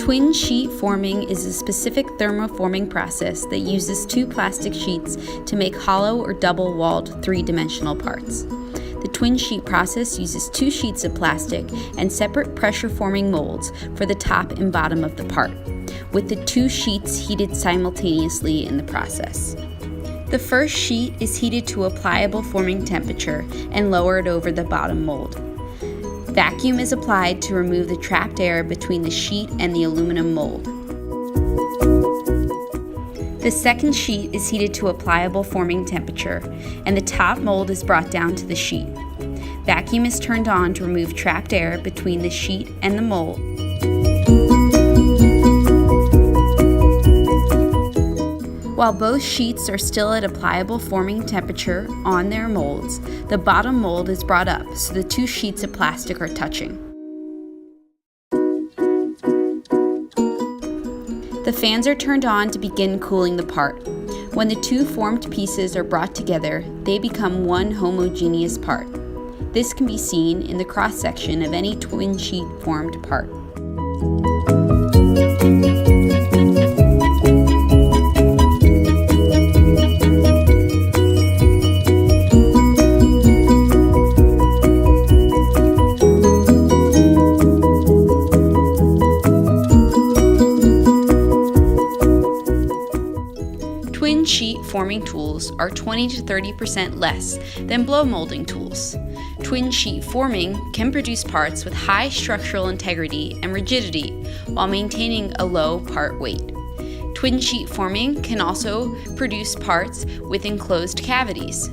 Twin sheet forming is a specific thermoforming process that uses two plastic sheets to make hollow or double-walled three-dimensional parts. The twin sheet process uses two sheets of plastic and separate pressure-forming molds for the top and bottom of the part, with the two sheets heated simultaneously in the process. The first sheet is heated to a pliable forming temperature and lowered over the bottom mold. Vacuum is applied to remove the trapped air between the sheet and the aluminum mold. The second sheet is heated to a pliable forming temperature, and the top mold is brought down to the sheet. Vacuum is turned on to remove trapped air between the sheet and the mold. While both sheets are still at a pliable forming temperature on their molds, the bottom mold is brought up so the two sheets of plastic are touching. The fans are turned on to begin cooling the part. When the two formed pieces are brought together, they become one homogeneous part. This can be seen in the cross-section of any twin sheet formed part. Twin sheet forming tools are 20 to 30% less than blow molding tools. Twin sheet forming can produce parts with high structural integrity and rigidity while maintaining a low part weight. Twin sheet forming can also produce parts with enclosed cavities.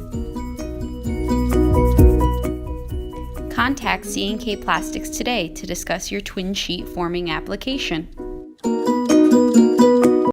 Contact C&K Plastics today to discuss your twin sheet forming application.